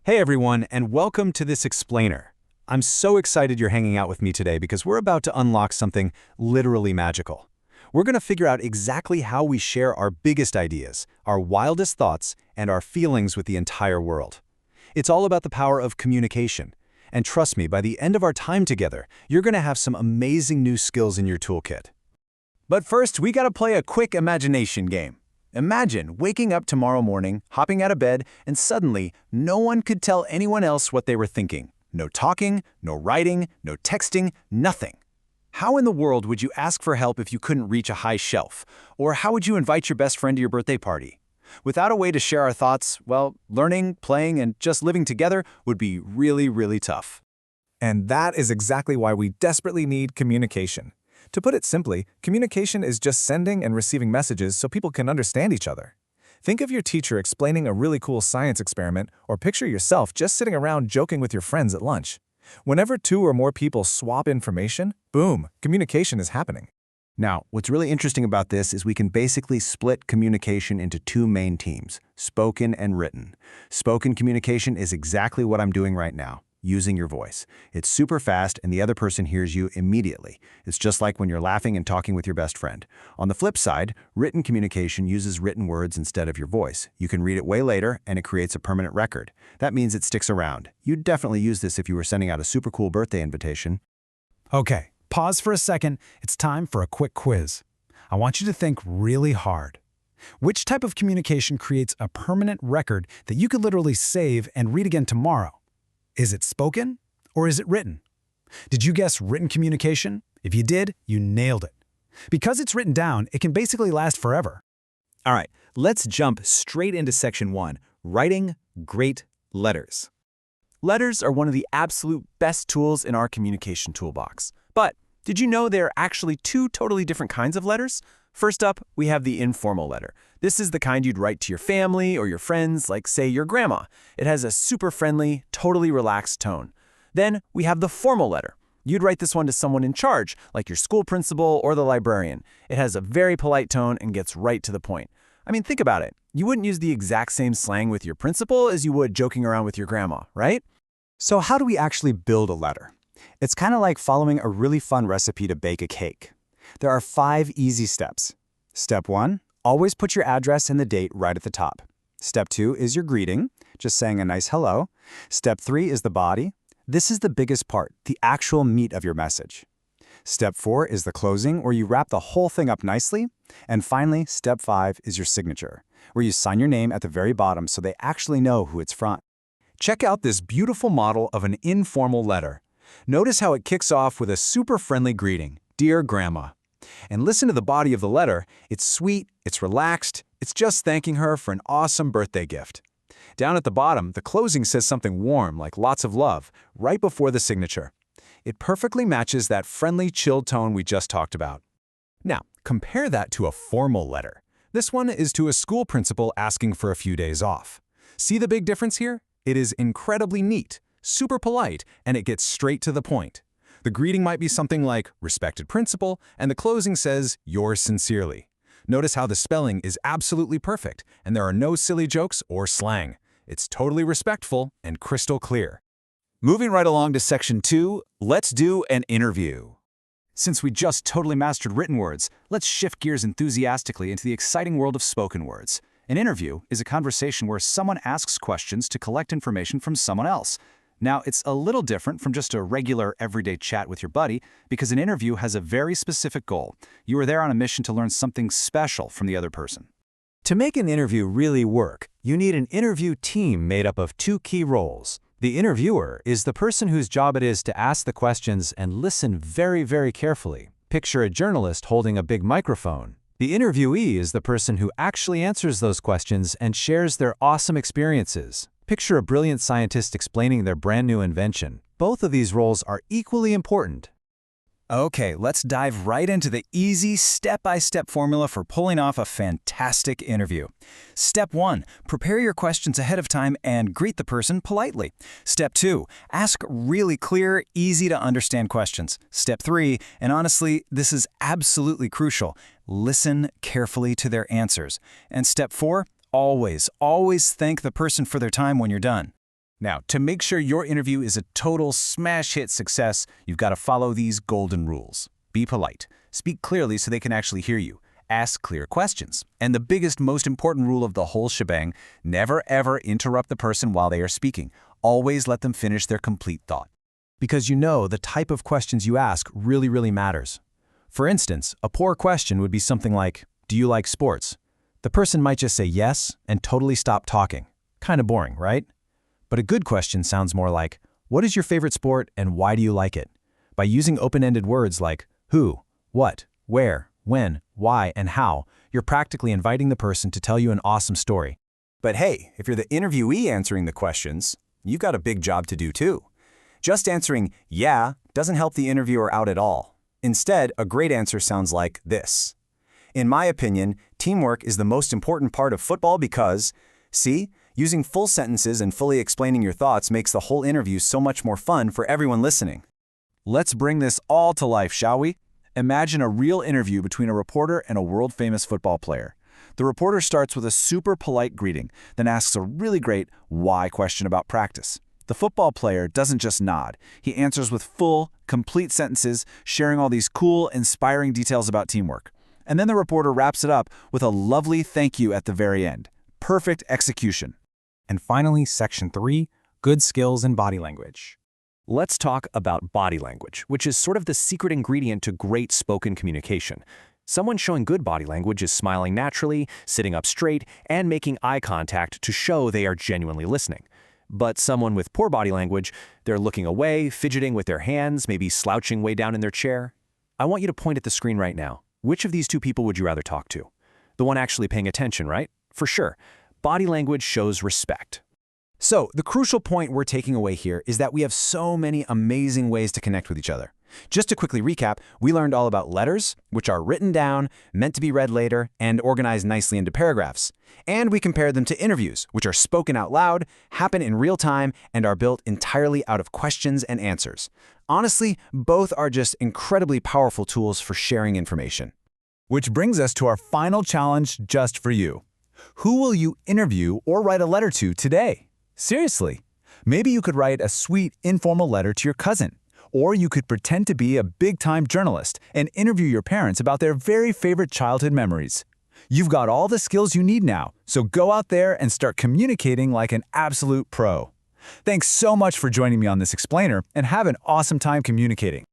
Hey everyone, and welcome to this explainer. I'm so excited you're hanging out with me today because we're about to unlock something literally magical. We're going to figure out exactly how we share our biggest ideas, our wildest thoughts, and our feelings with the entire world. It's all about the power of communication. And trust me, by the end of our time together, you're going to have some amazing new skills in your toolkit. But first, we got to play a quick imagination game. Imagine waking up tomorrow morning, hopping out of bed, and suddenly no one could tell anyone else what they were thinking. No talking, no writing, no texting, nothing. How in the world would you ask for help if you couldn't reach a high shelf? Or how would you invite your best friend to your birthday party? Without a way to share our thoughts, well, learning, playing, and just living together would be really, really tough. And that is exactly why we desperately need communication. To put it simply, communication is just sending and receiving messages so people can understand each other. Think of your teacher explaining a really cool science experiment, or picture yourself just sitting around joking with your friends at lunch. Whenever two or more people swap information, boom, communication is happening. Now, what's really interesting about this is we can basically split communication into two main teams, spoken and written. Spoken communication is exactly what I'm doing right now, using your voice. It's super fast and the other person hears you immediately. It's just like when you're laughing and talking with your best friend. On the flip side, written communication uses written words instead of your voice. You can read it way later and it creates a permanent record. That means it sticks around. You'd definitely use this if you were sending out a super cool birthday invitation. Okay, pause for a second. It's time for a quick quiz. I want you to think really hard. Which type of communication creates a permanent record that you could literally save and read again tomorrow? Is it spoken or is it written? Did you guess written communication? If you did, you nailed it. Because it's written down, it can basically last forever. All right, let's jump straight into section 1, writing great letters. Letters are one of the absolute best tools in our communication toolbox. But did you know there are actually two totally different kinds of letters? First up, we have the informal letter. This is the kind you'd write to your family or your friends, like, say, your grandma. It has a super friendly, totally relaxed tone. Then we have the formal letter. You'd write this one to someone in charge, like your school principal or the librarian. It has a very polite tone and gets right to the point. I mean, think about it. You wouldn't use the exact same slang with your principal as you would joking around with your grandma, right? So how do we actually build a letter? It's kind of like following a really fun recipe to bake a cake. There are 5 easy steps. Step 1, always put your address and the date right at the top. Step 2 is your greeting, just saying a nice hello. Step 3 is the body. This is the biggest part, the actual meat of your message. Step 4 is the closing, where you wrap the whole thing up nicely. And finally, step 5 is your signature, where you sign your name at the very bottom so they actually know who it's from. Check out this beautiful model of an informal letter. Notice how it kicks off with a super friendly greeting, "Dear Grandma." And listen to the body of the letter. It's sweet, it's relaxed, it's just thanking her for an awesome birthday gift. Down at the bottom, the closing says something warm, like lots of love, right before the signature. It perfectly matches that friendly, chill tone we just talked about. Now, compare that to a formal letter. This one is to a school principal asking for a few days off. See the big difference here? It is incredibly neat, super polite, and it gets straight to the point. The greeting might be something like, "Respected Principal," and the closing says, "Yours sincerely." Notice how the spelling is absolutely perfect, and there are no silly jokes or slang. It's totally respectful and crystal clear. Moving right along to section 2, let's do an interview. Since we just totally mastered written words, let's shift gears enthusiastically into the exciting world of spoken words. An interview is a conversation where someone asks questions to collect information from someone else. Now, it's a little different from just a regular, everyday chat with your buddy because an interview has a very specific goal. You are there on a mission to learn something special from the other person. To make an interview really work, you need an interview team made up of 2 key roles. The interviewer is the person whose job it is to ask the questions and listen very, very carefully. Picture a journalist holding a big microphone. The interviewee is the person who actually answers those questions and shares their awesome experiences. Picture a brilliant scientist explaining their brand new invention. Both of these roles are equally important. Okay, let's dive right into the easy step-by-step formula for pulling off a fantastic interview. Step 1, prepare your questions ahead of time and greet the person politely. Step 2, ask really clear, easy-to-understand questions. Step 3, and honestly, this is absolutely crucial, listen carefully to their answers. And step 4, always thank the person for their time when you're done. Now, to make sure your interview is a total smash hit success, you've got to follow these golden rules. Be polite. Speak clearly so they can actually hear you. Ask clear questions. And the biggest, most important rule of the whole shebang, never ever interrupt the person while they are speaking. Always let them finish their complete thought. Because you know the type of questions you ask really matters. For instance, a poor question would be something like, "Do you like sports?" The person might just say yes and totally stop talking. Kind of boring, right? But a good question sounds more like, "What is your favorite sport and why do you like it?" By using open-ended words like who, what, where, when, why, and how, you're practically inviting the person to tell you an awesome story. But hey, if you're the interviewee answering the questions, you've got a big job to do too. Just answering "yeah" doesn't help the interviewer out at all. Instead, a great answer sounds like this. In my opinion, teamwork is the most important part of football because, see, using full sentences and fully explaining your thoughts makes the whole interview so much more fun for everyone listening. Let's bring this all to life, shall we? Imagine a real interview between a reporter and a world-famous football player. The reporter starts with a super polite greeting, then asks a really great why question about practice. The football player doesn't just nod. He answers with full, complete sentences, sharing all these cool, inspiring details about teamwork. And then the reporter wraps it up with a lovely thank you at the very end. Perfect execution. And finally, Section 3, Good Skills in Body Language. Let's talk about body language, which is sort of the secret ingredient to great spoken communication. Someone showing good body language is smiling naturally, sitting up straight, and making eye contact to show they are genuinely listening. But someone with poor body language, they're looking away, fidgeting with their hands, maybe slouching way down in their chair. I want you to point at the screen right now. Which of these two people would you rather talk to? The one actually paying attention, right? For sure. Body language shows respect. So, the crucial point we're taking away here is that we have so many amazing ways to connect with each other. Just to quickly recap, we learned all about letters, which are written down, meant to be read later, and organized nicely into paragraphs. And we compared them to interviews, which are spoken out loud, happen in real time, and are built entirely out of questions and answers. Honestly, both are just incredibly powerful tools for sharing information. Which brings us to our final challenge just for you. Who will you interview or write a letter to today? Seriously, maybe you could write a sweet, informal letter to your cousin. Or you could pretend to be a big-time journalist and interview your parents about their very favorite childhood memories. You've got all the skills you need now, so go out there and start communicating like an absolute pro. Thanks so much for joining me on this explainer, and have an awesome time communicating.